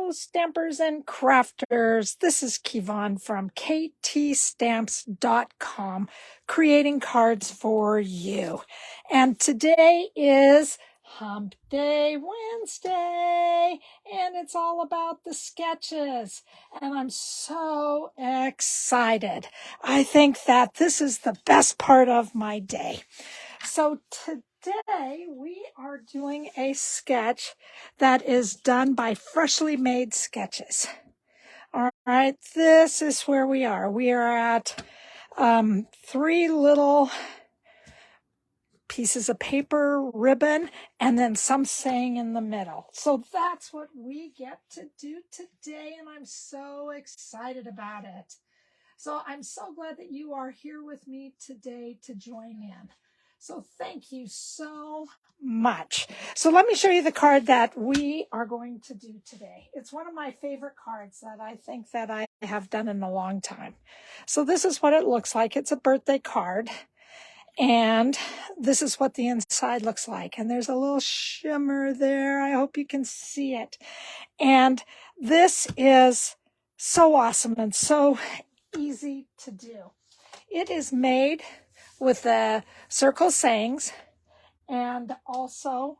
Hello, stampers and crafters. This is Kevon from ktstamps.com, creating cards for you. And today is Hump Day Wednesday, and it's all about the sketches. And I'm so excited. I think that this is the best part of my day. So today we are doing a sketch that is done by Freshly Made Sketches. All right, this is where we are. We are at 3 little pieces of paper, ribbon, and then some saying in the middle. So that's what we get to do today, and I'm so excited about it. So I'm so glad that you are here with me today to join in. So thank you so much. So let me show you the card that we are going to do today. It's one of my favorite cards that I think that I have done in a long time. So this is what it looks like. It's a birthday card. And this is what the inside looks like. And there's a little shimmer there. I hope you can see it. And this is so awesome and so easy to do. It is made with the circle sayings and also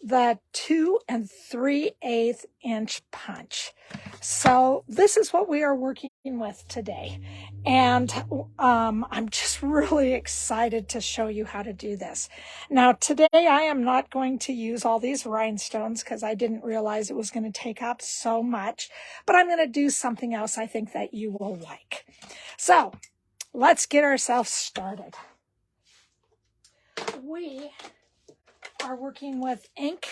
the 2 3/8 inch punch. So this is what we are working with today. And I'm just really excited to show you how to do this. Now today I am not going to use all these rhinestones because I didn't realize it was going to take up so much, but I'm going to do something else I think that you will like. So let's get ourselves started. We are working with ink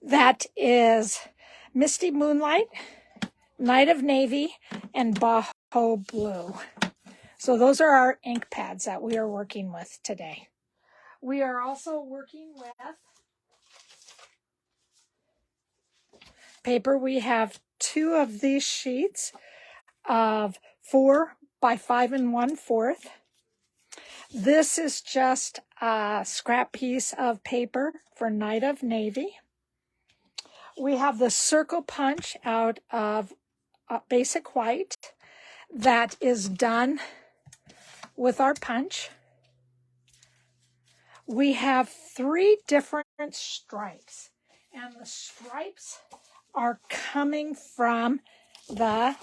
that is Misty Moonlight, Night of Navy, and Boho Blue. So those are our ink pads that we are working with today. We are also working with paper. We have 2 of these sheets of 4 by 5 1/4. This is just a scrap piece of paper for Night of Navy. We have the circle punch out of basic white that is done with our punch. We have 3 different stripes, and the stripes are coming from the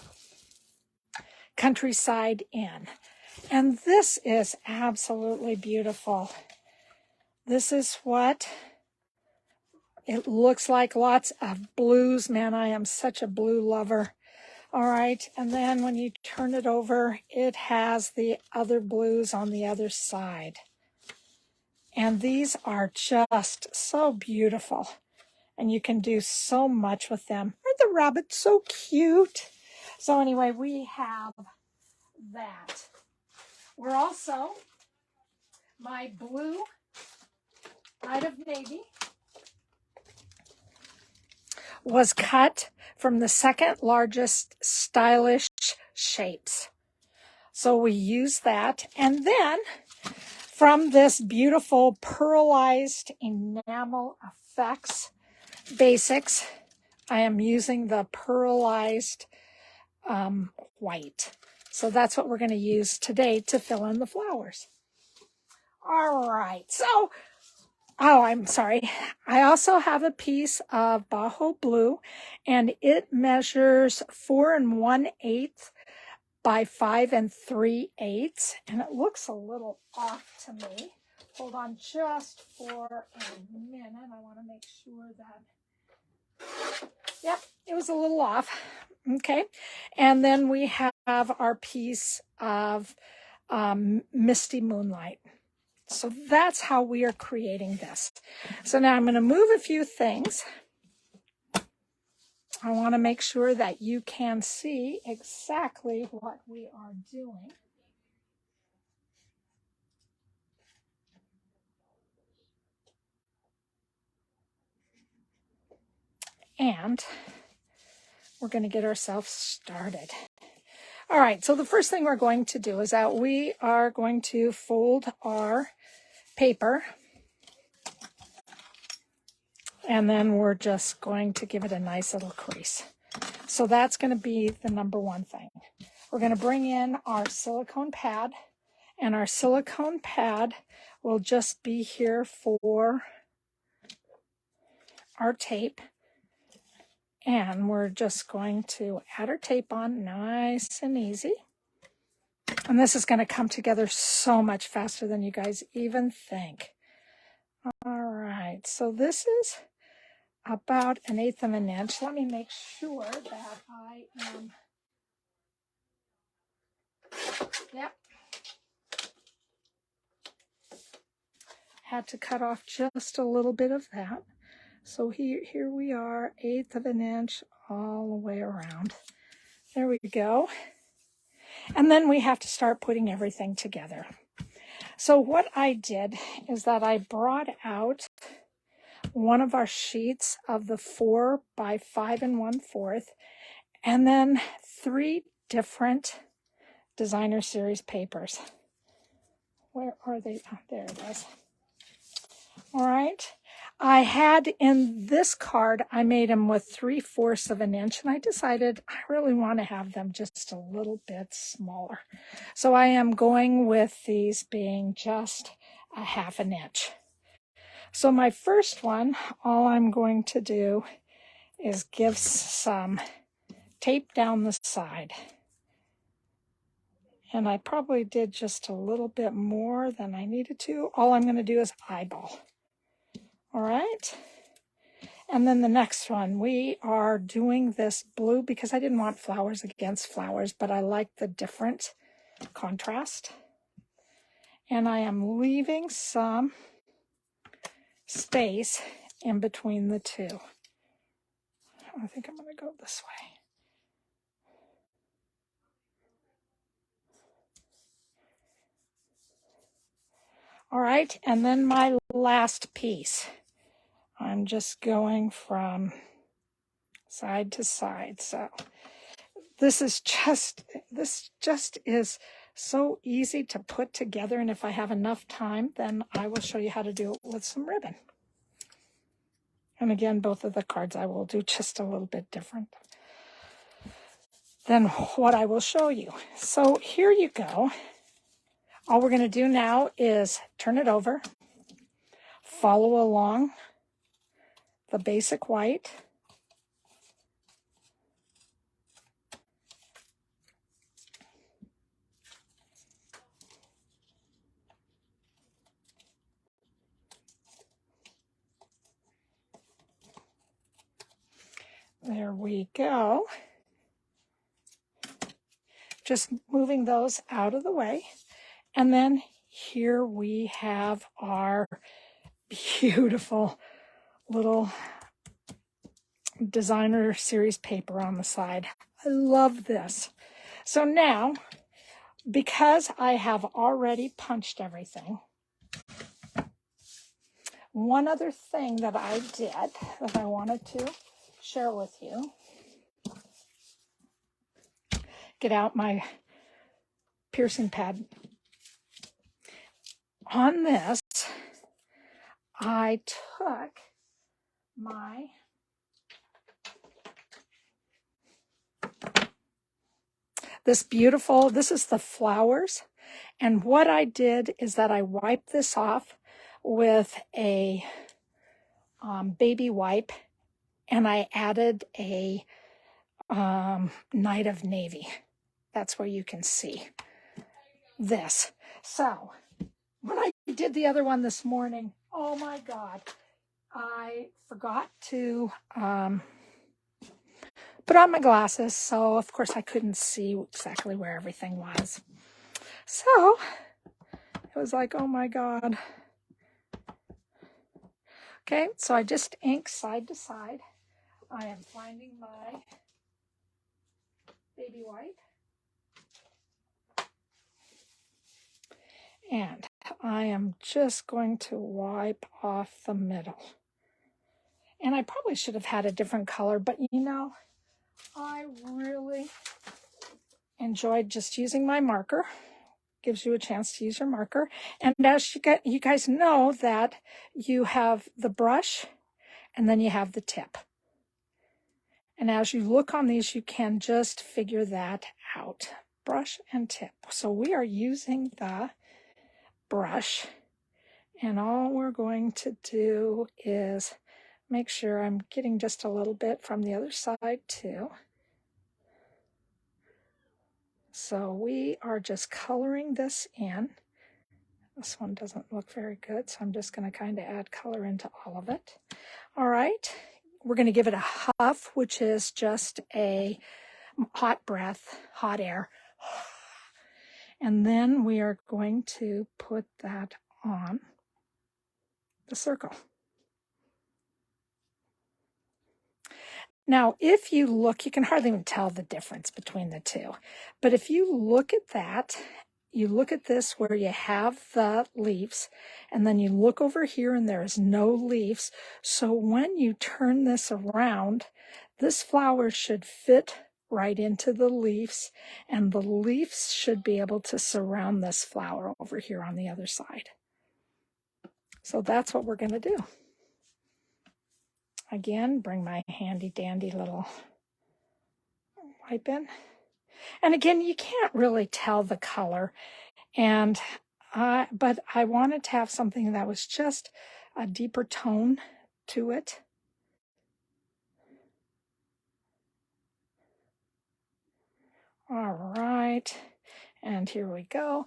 Countryside Inn. And this is absolutely beautiful. This is what it looks like. Lots of blues. Man, I am such a blue lover. All right. And then when you turn it over, it has the other blues on the other side. And these are just so beautiful. And you can do so much with them. Aren't the rabbits so cute? So anyway, we have that. We're also, my blue Night of Navy was cut from the 2nd largest stylish shapes. So we use that. And then from this beautiful Pearlized Enamel Effects Basics, I am using the Pearlized white. So that's what we're going to use today to fill in the flowers. All right. So, I'm sorry. I also have a piece of Boho Blue, and it measures 4 1/8 by 5 3/8. And it looks a little off to me. Hold on just for a minute. I want to make sure that... Yep, it was a little off. Okay. And then we have our piece of Misty Moonlight. So that's how we are creating this. So now I'm going to move a few things. I want to make sure that you can see exactly what we are doing. And we're going to get ourselves started. All right, so the first thing we're going to do is that we are going to fold our paper, and then we're just going to give it a nice little crease. So that's going to be the number one thing. We're going to bring in our silicone pad, and our silicone pad will just be here for our tape. And we're just going to add our tape on nice and easy. And this is going to come together so much faster than you guys even think. All right, so this is about 1/8 of an inch. Let me make sure that I am, yep. Had to cut off just a little bit of that. So here we are, 1/8 of an inch all the way around. There we go. And then we have to start putting everything together. So what I did is that I brought out one of our sheets of the 4 by 5 1/4, and then 3 different designer series papers. Where are they? Oh, there it is. All right. I had in this card, I made them with 3/4 of an inch, and I decided I really want to have them just a little bit smaller. So I am going with these being just a 1/2 an inch. So my first one, all I'm going to do is give some tape down the side. And I probably did just a little bit more than I needed to. All I'm going to do is eyeball. All right. And then the next one, we are doing this blue because I didn't want flowers against flowers, but I like the different contrast. And I am leaving some space in between the two. I think I'm going to go this way. All right, and then my last piece. I'm just going from side to side. So this just is so easy to put together, and if I have enough time, then I will show you how to do it with some ribbon. And again, both of the cards I will do just a little bit different than what I will show you. So here you go. All we're going to do now is turn it over, follow along the basic white, there we go. Just moving those out of the way. And then here we have our beautiful little designer series paper on the side. I love this. So now, because I have already punched everything, one other thing that I did that I wanted to share with you, get out my piercing pad. On this, I took this is the flowers. And what I did is that I wiped this off with a baby wipe, and I added a Night of Navy. That's where you can see this. So when I did the other one this morning, oh my God, I forgot to put on my glasses, so of course I couldn't see exactly where everything was. So it was like, oh my God. Okay, so I just ink side to side. I am finding my baby white. And I am just going to wipe off the middle. And I probably should have had a different color, but you know, I really enjoyed just using my marker. Gives you a chance to use your marker. And as you guys know that you have the brush and then you have the tip. And as you look on these, you can just figure that out. Brush and tip. So we are using the brush, and all we're going to do is make sure I'm getting just a little bit from the other side too. So we are just coloring this in. This one doesn't look very good, so I'm just going to kind of add color into all of it. All right, we're going to give it a huff, which is just a hot breath, hot air. And then we are going to put that on the circle. Now, if you look, you can hardly even tell the difference between the two. But if you look at that, you look at this where you have the leaves, and then you look over here and there's no leaves. So when you turn this around, this flower should fit right into the leaves, and the leaves should be able to surround this flower over here on the other side. So that's what we're going to do. Again, bring my handy dandy little wipe in. And again, you can't really tell the color, but I wanted to have something that was just a deeper tone to it. All right, and here we go.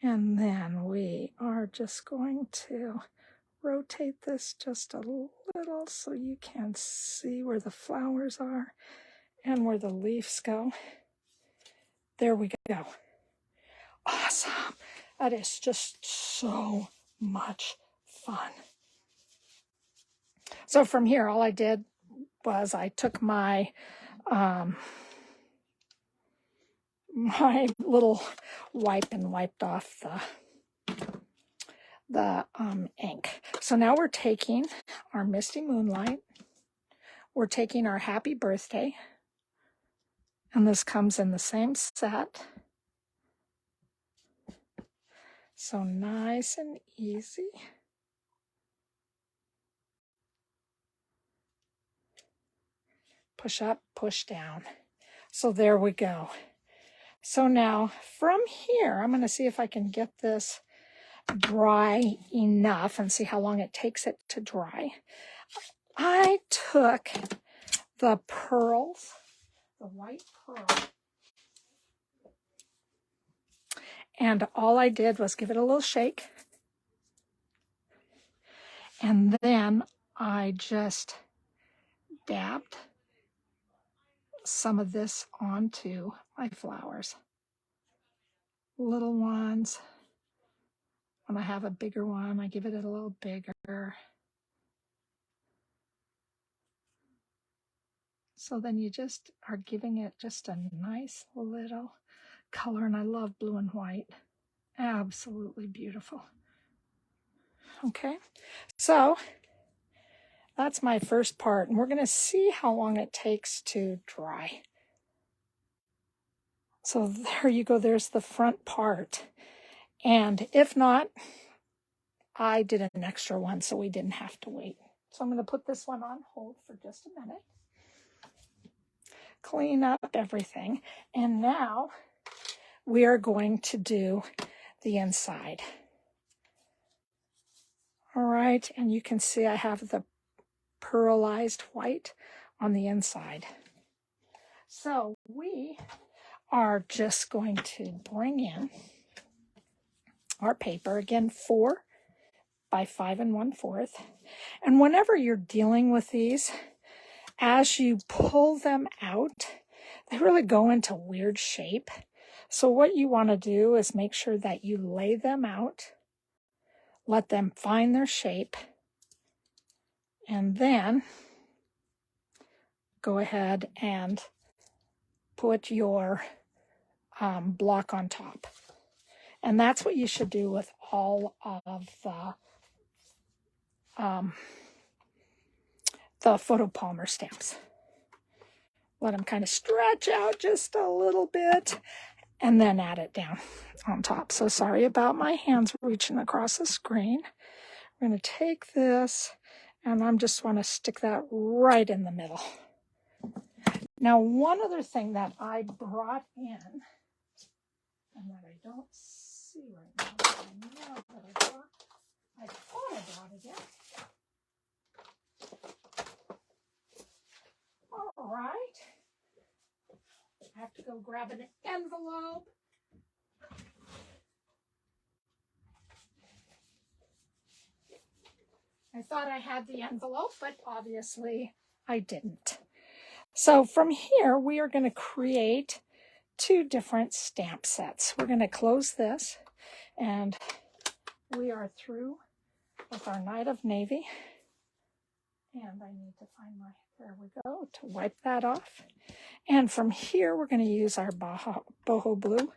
And then we are just going to rotate this just a little so you can see where the flowers are and where the leaves go. There we go. Awesome. That is just so much fun. So from here, all I did was I took my my little wipe and wiped off the ink. So now we're taking our Misty Moonlight. We're taking our Happy Birthday. And this comes in the same set. So nice and easy. Push up, push down. So there we go. So now from here, I'm going to see if I can get this dry enough and see how long it takes it to dry. I took the pearls, the white pearl, and all I did was give it a little shake. And then I just dabbed some of this onto my flowers. Little ones. When I have a bigger one, I give it a little bigger. So then you just are giving it just a nice little color, and I love blue and white. Absolutely beautiful. Okay, so that's my first part, and we're going to see how long it takes to dry. So there you go, there's the front part. And if not, I did an extra one, so we didn't have to wait. So I'm going to put this one on hold for just a minute. Clean up everything. And now we are going to do the inside. All right, and you can see I have the pearlized white on the inside. So we are just going to bring in our paper, again, 4 by 5 1/4. And whenever you're dealing with these, as you pull them out, they really go into weird shape. So what you want to do is make sure that you lay them out, let them find their shape, and then go ahead and put your block on top. And that's what you should do with all of the photopalmer stamps. Let them kind of stretch out just a little bit and then add it down on top. So sorry about my hands reaching across the screen. We're going to take this And I just want to stick that right in the middle. Now, one other thing that I brought in, and that I don't see right now, but I know that I thought I brought it in. All right. I have to go grab an envelope. I thought I had the envelope, but obviously I didn't. So from here, we are going to create 2 different stamp sets. We're going to close this, and we are through with our Night of Navy. And I need to find my, there we go, to wipe that off. And from here, we're going to use our Boho Blue.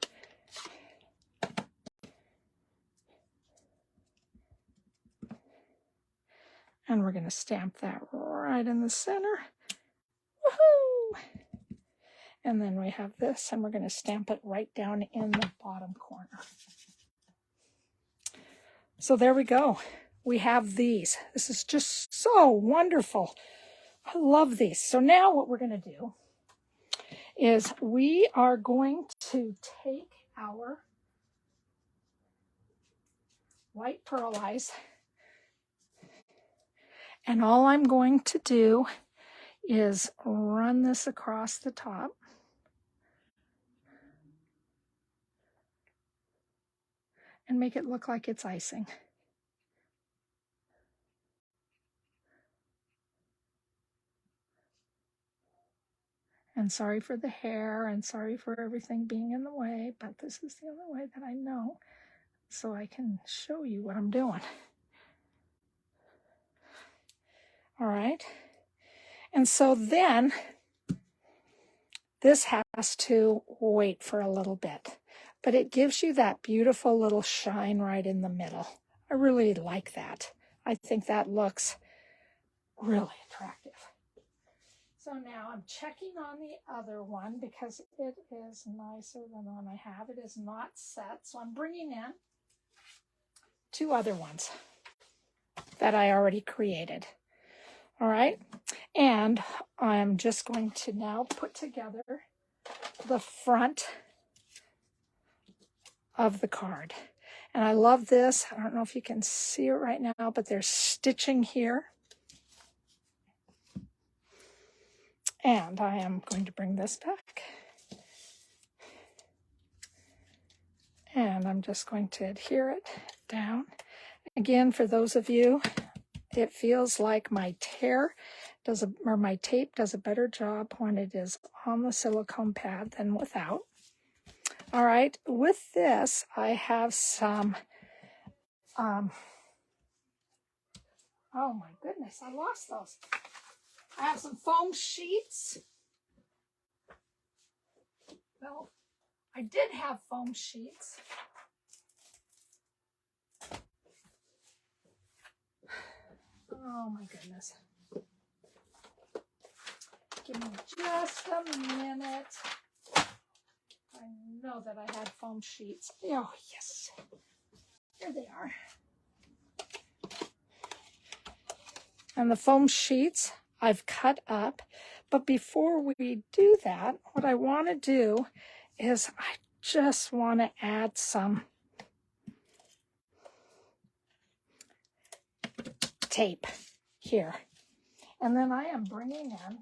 And we're going to stamp that right in the center. Woohoo! And then we have this, and we're going to stamp it right down in the bottom corner. So there we go. We have these. This is just so wonderful. I love these. So now what we're going to do is we are going to take our white Pearlized, and all I'm going to do is run this across the top. And make it look like it's icing. And sorry for the hair and sorry for everything being in the way, but this is the only way that I know, so I can show you what I'm doing. All right. And so then this has to wait for a little bit, but it gives you that beautiful little shine right in the middle. I really like that. I think that looks really attractive. So now I'm checking on the other one because it is nicer than the one I have. It is not set, so I'm bringing in 2 other ones that I already created. All right, and I'm just going to now put together the front of the card. And I love this. I don't know if you can see it right now, but there's stitching here. And I am going to bring this back. And I'm just going to adhere it down. Again, for those of you, it feels like my tape does a better job when it is on the silicone pad than without. All right, with this, I have some, oh my goodness, I lost those. I have some foam sheets. Well, I did have foam sheets. Oh my goodness. Give me just a minute. I know that I had foam sheets. Oh, yes. Here they are. And the foam sheets I've cut up. But before we do that, what I want to do is I just want to add some tape here. And then I am bringing in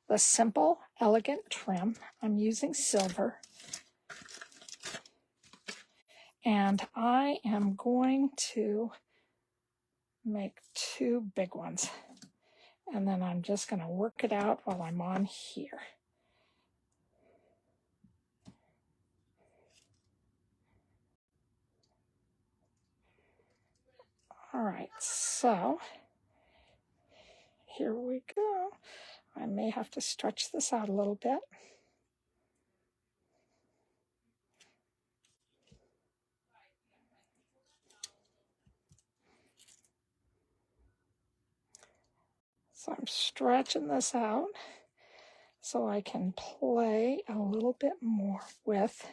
the Simple Elegant trim. I'm using silver. And I am going to make 2 big ones. And then I'm just going to work it out while I'm on here. All right, so here we go. I may have to stretch this out a little bit. So I'm stretching this out so I can play a little bit more with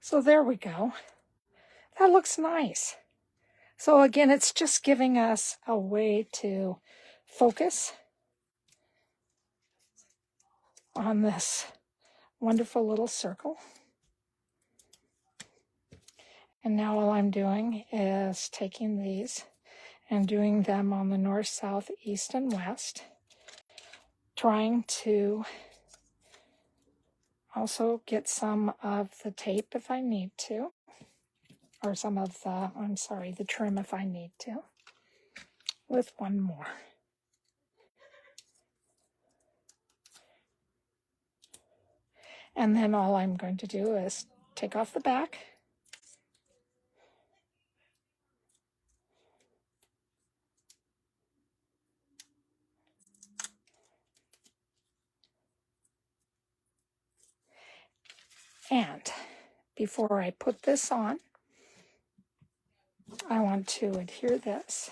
So there we go. That looks nice. So again, it's just giving us a way to focus on this wonderful little circle. And now all I'm doing is taking these and doing them on the north, south, east, and west, trying to also get some of the tape if I need to, or some of the, I'm sorry, the trim if I need to, with one more. And then all I'm going to do is take off the back. And before I put this on, I want to adhere this.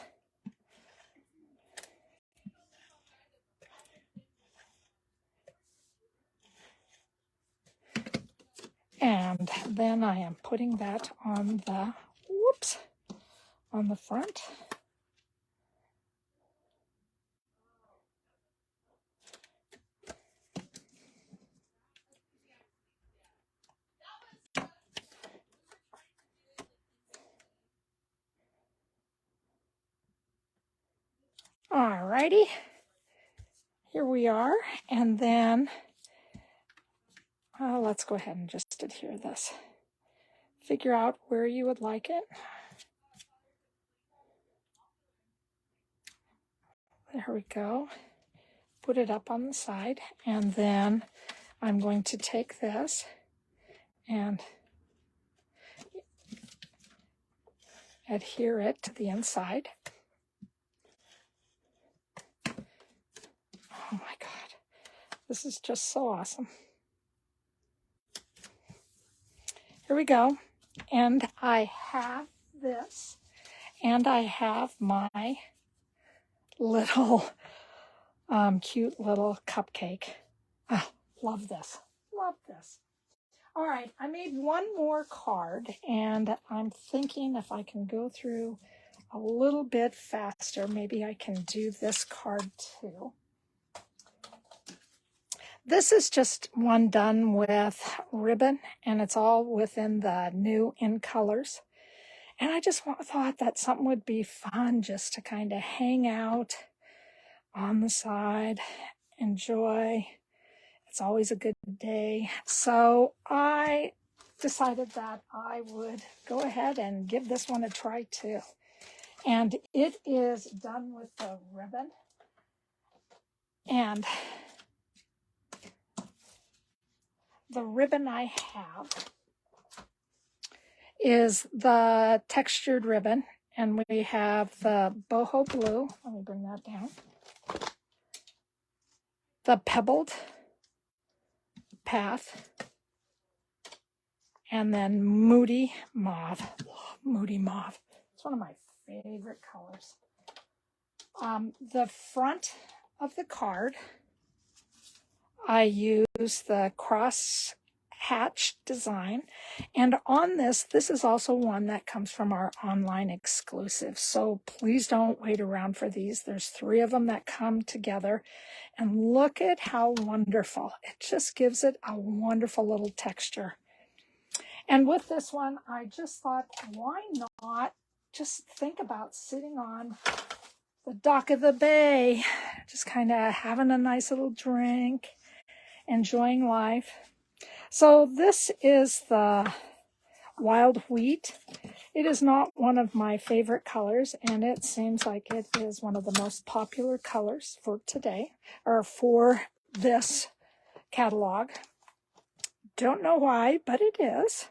And then I am putting that on the, whoops, on the front. Alrighty, here we are, and then let's go ahead and just adhere this. Figure out where you would like it. There we go. Put it up on the side, and then I'm going to take this and adhere it to the inside. Oh my God, this is just so awesome. Here we go. And I have this, and I have my little cute little cupcake. Oh, love this. Love this. All right, I made one more card, and I'm thinking if I can go through a little bit faster, maybe I can do this card too. This is just one done with ribbon, and it's all within the new In Colors. And I just thought that something would be fun just to kind of hang out on the side, enjoy. It's always a good day. So I decided that I would go ahead and give this one a try too. And it is done with the ribbon. And the ribbon I have is the textured ribbon, and we have the Boho Blue. Let me bring that down. The Pebbled Path, and then Moody Mauve. Oh, Moody Mauve. It's one of my favorite colors. The front of the card, I use the cross hatch design, and on this is also one that comes from our online exclusive, so please don't wait around for these. There's 3 of them that come together, and look at how wonderful. It just gives it a wonderful little texture. And with this one, I just thought, why not just think about sitting on the dock of the bay, just kind of having a nice little drink, enjoying life. So this is the Wild Wheat. It is not one of my favorite colors, and it seems like it is one of the most popular colors for today, or for this catalog. Don't know why, but it is.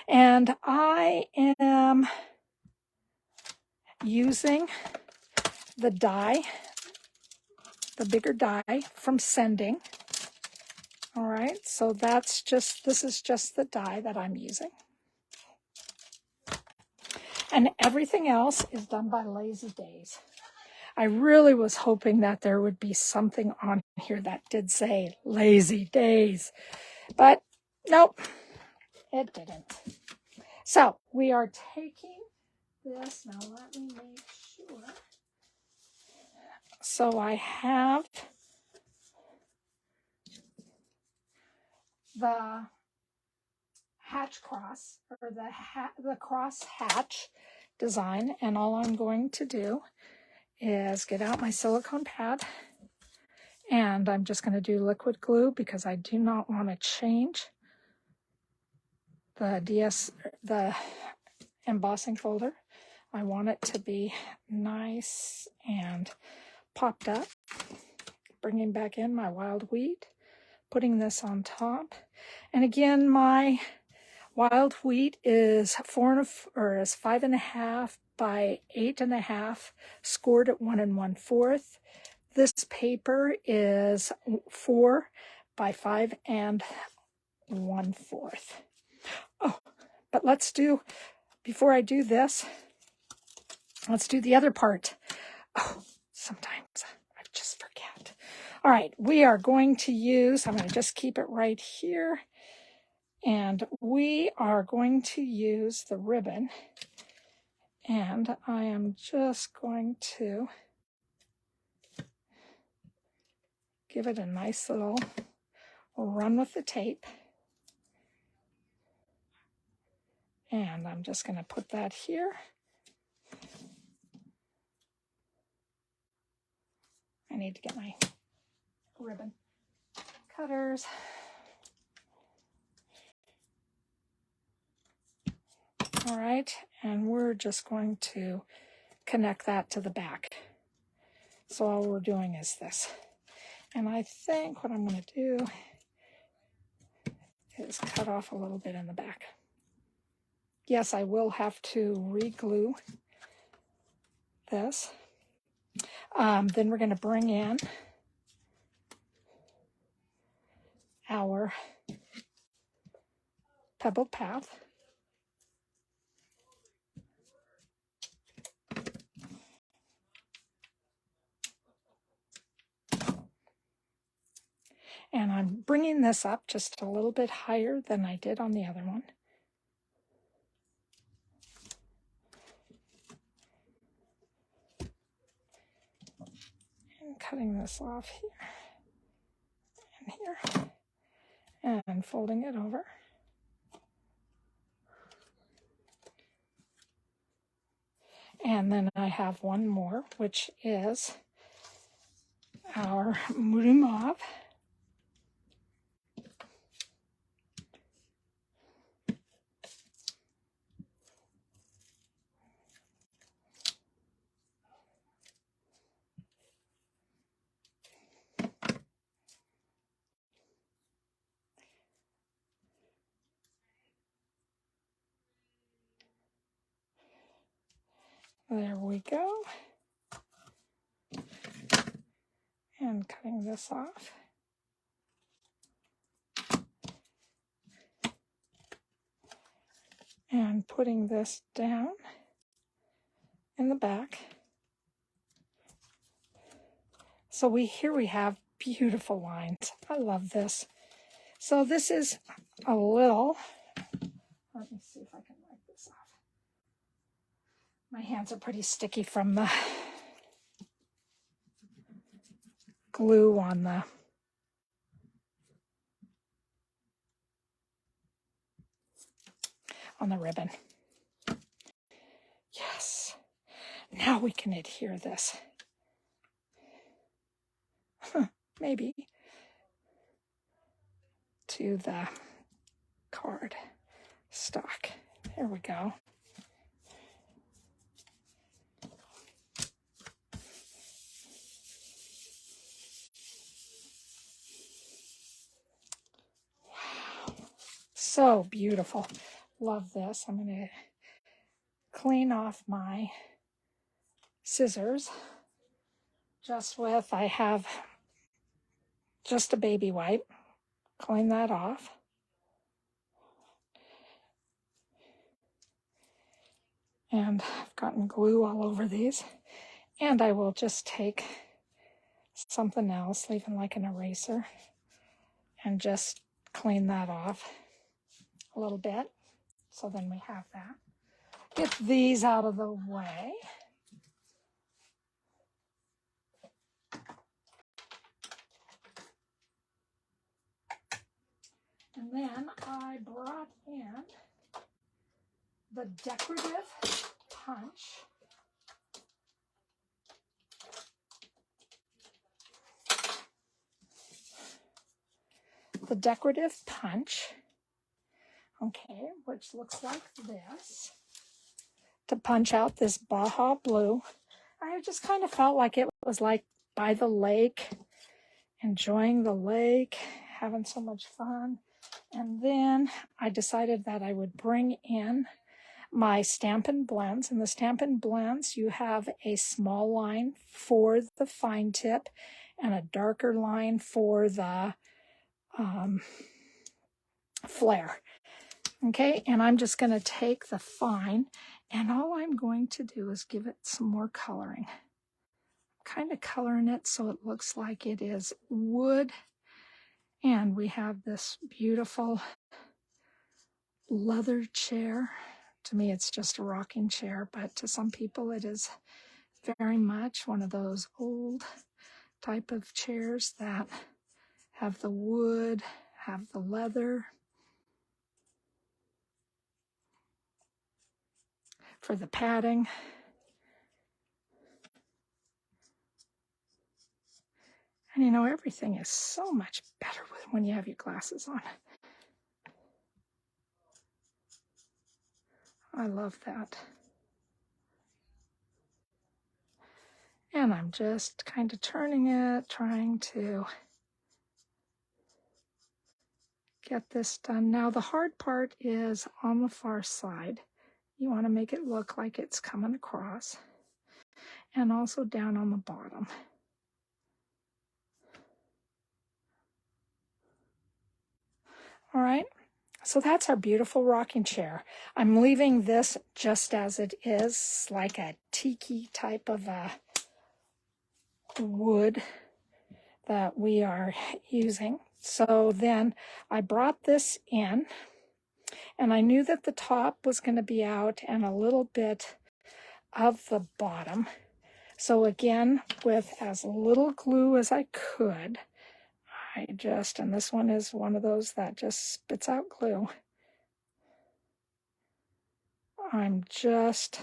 And I am using the die, the bigger die from Sending. All right, so this is just the die that I'm using. And everything else is done by Lazy Days. I really was hoping that there would be something on here that did say Lazy Days, but nope. it didn't. So we are taking this. Now let me make sure. So I have the hatch cross, or the cross hatch design, and all I'm going to do is get out my silicone pad, and I'm just going to do liquid glue because I do not want to change the embossing folder. I want it to be nice and popped up. Bringing back in my wild wheat, putting this on top, and again my wild wheat is 5.5 by 8.5, scored at 1 1/4. This paper is 4 by 5 1/4. Oh, but before I do this, let's do the other part. Oh, sometimes I just forget. All right, we are going to use, I'm going to just keep it right here, and we are going to use the ribbon, and I am just going to give it a nice little run with the tape. And I'm just going to put that here. I need to get my ribbon cutters. All right, and we're just going to connect that to the back. So all we're doing is this. And I think what I'm going to do is cut off a little bit in the back. Yes, I will have to re-glue this. Then we're going to bring in our pebbled path. And I'm bringing this up just a little bit higher than I did on the other one. And cutting this off here and here. And folding it over. And then I have one more, which is our Moody Mauve. There we go. And cutting this off. And putting this down in the back. So here we have beautiful lines. I love this. So this is a little, let me see if I can wipe this off. My hands are pretty sticky from the glue on the ribbon. Yes. Now we can adhere this. Maybe to the card stock. There we go. Wow. So beautiful. Love this. I'm going to clean off my scissors I have just a baby wipe. Clean that off. And I've gotten glue all over these. And I will just take something else, even like an eraser, and just clean that off a little bit. So then we have that. Get these out of the way. And then I brought in the decorative punch. The decorative punch, okay, which looks like this, to punch out this Boho Blue. I just kind of felt like it was like by the lake, enjoying the lake, having so much fun. And then I decided that I would bring in my Stampin' blends. In the Stampin' blends, you have a small line for the fine tip and a darker line for the flare. Okay, and I'm just going to take the fine, and all I'm going to do is give it some more coloring. Kind of coloring it so it looks like it is wood. And we have this beautiful leather chair. To me, it's just a rocking chair, but to some people it is very much one of those old type of chairs that have the wood, have the leather. For the padding. And you know, everything is so much better when you have your glasses on. I love that. And I'm just kind of turning it, trying to get this done. Now the hard part is on the far side. You want to make it look like it's coming across. And also down on the bottom. All right, so that's our beautiful rocking chair. I'm leaving this just as it is, like a tiki type of a wood that we are using. So then I brought this in, and I knew that the top was going to be out and a little bit of the bottom. So again, with as little glue as I could, and this one is one of those that just spits out glue. I'm just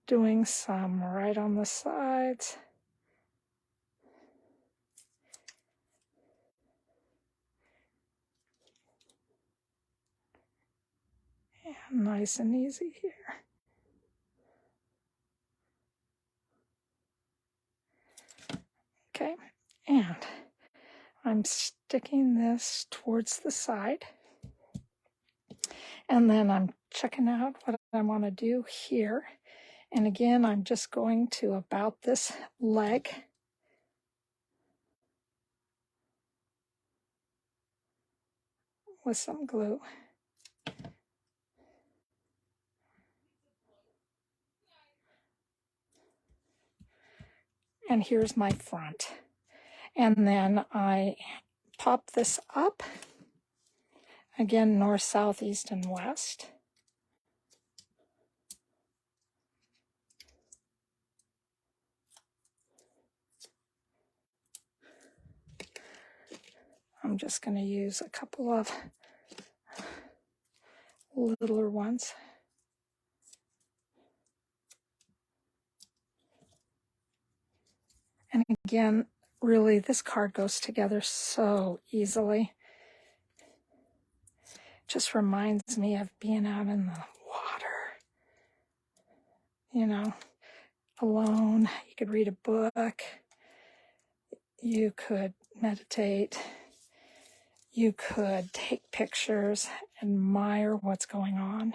doing some right on the sides. And nice and easy here. Okay, and I'm sticking this towards the side. And then I'm checking out what I want to do here. And again, I'm just going to about this leg. With some glue. And here's my front. And then I pop this up. Again, north, south, east, and west. I'm just going to use a couple of littler ones. And again, really, this card goes together so easily. Just reminds me of being out in the water, you know, alone. You could read a book. You could meditate. You could take pictures, admire what's going on.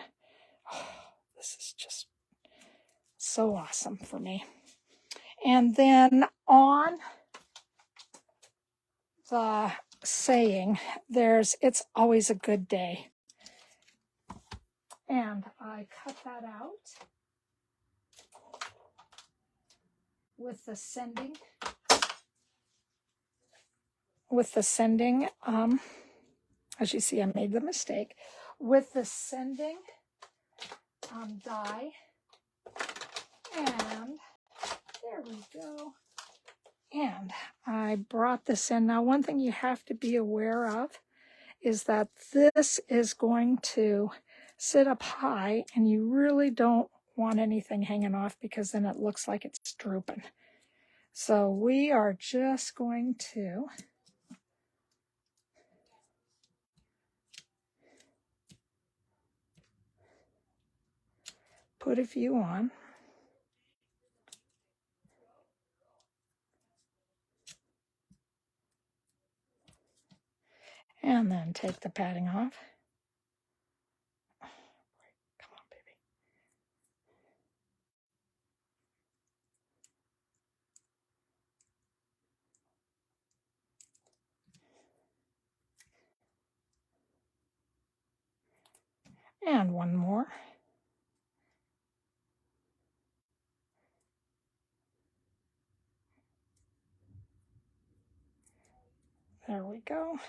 Oh, this is just so awesome for me. And then on the saying, it's always a good day. And I cut that out with the sending. As you see, I made the mistake. with the sending die. And there we go. And I brought this in. Now, one thing you have to be aware of is that this is going to sit up high, and you really don't want anything hanging off because then it looks like it's drooping. So we are just going to put a few on. And then take the padding off. Come on, baby. And one more. There we go.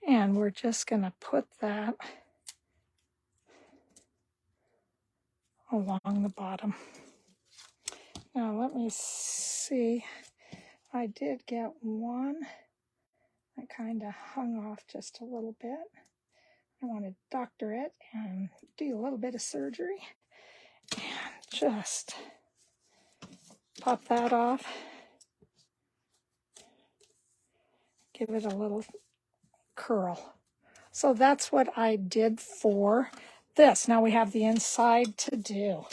And we're just going to put that along the bottom. Now let me see. I did get one that kind of hung off just a little bit. I want to doctor it and do a little bit of surgery and just pop that off. Give it a little curl. So that's what I did for this. Now we have the inside to do.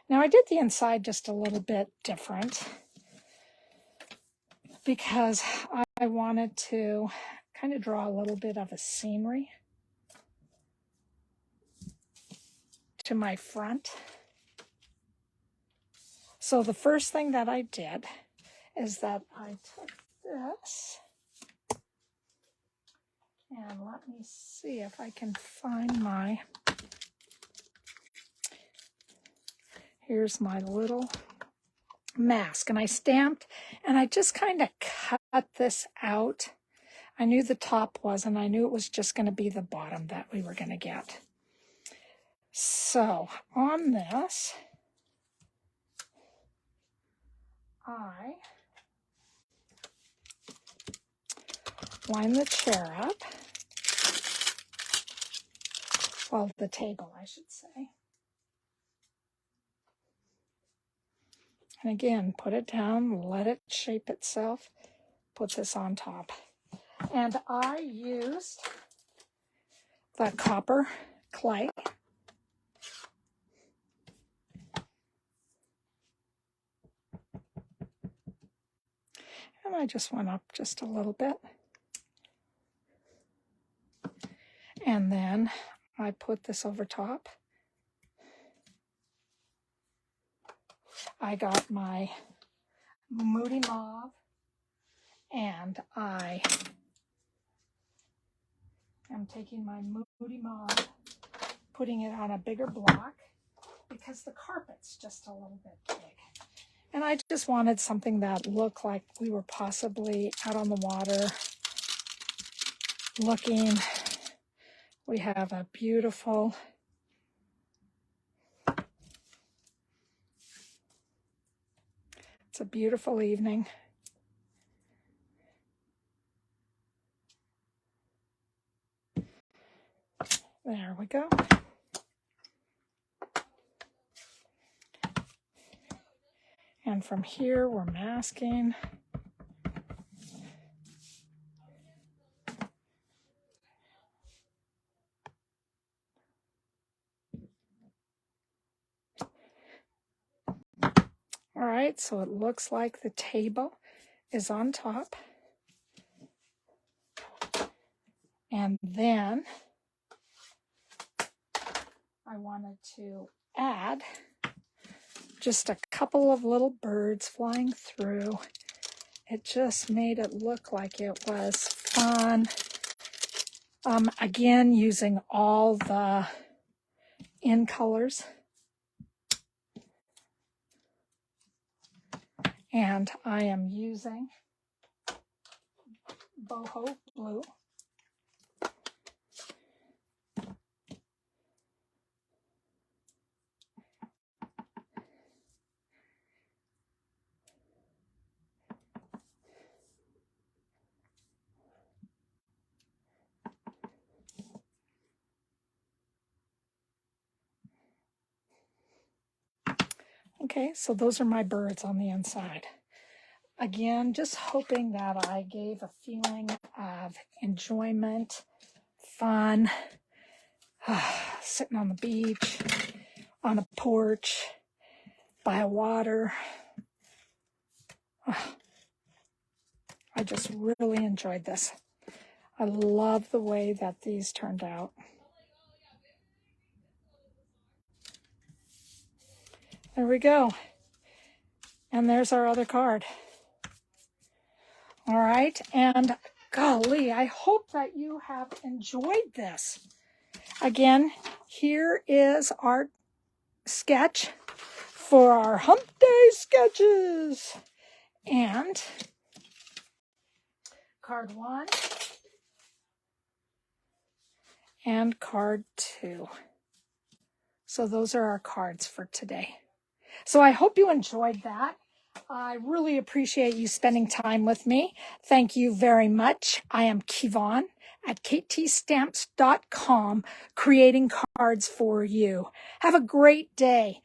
Now I did the inside just a little bit different because I wanted to kind of draw a little bit of a scenery to my front. So the first thing that I did is that I took this, and let me see if I can find my, here's my little mask, and I stamped, and I just kind of cut this out. I knew the top was, and I knew it was just going to be the bottom that we were going to get. So on this, I line the chair up, well, the table, I should say. And again, put it down, let it shape itself, put this on top. And I used the copper clay. And I just went up just a little bit. And then I put this over top. I got my Moody Mauve, and I am taking my Moody Mauve, putting it on a bigger block because the carpet's just a little bit big. And I just wanted something that looked like we were possibly out on the water looking. We have a beautiful it's a beautiful evening. There we go. And from here, we're masking. All right, so it looks like the table is on top. And then I wanted to add just a couple of little birds flying through. It just made it look like it was fun. Again, using all the in colors. And I am using Boho Blue. Okay, so those are my birds on the inside. Again, just hoping that I gave a feeling of enjoyment, fun, sitting on the beach, on a porch, by a water. I just really enjoyed this. I love the way that these turned out. There we go. And there's our other card. All right, and golly, I hope that you have enjoyed this. Again, here is our sketch for our Hump Day sketches. And card 1 and card 2. So those are our cards for today. So I hope you enjoyed that. I really appreciate you spending time with me. Thank you very much. I am Kevon at ktstamps.com, creating cards for you. Have a great day.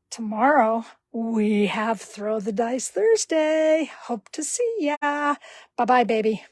Tomorrow, we have Throw the Dice Thursday. Hope to see ya. Bye-bye, baby.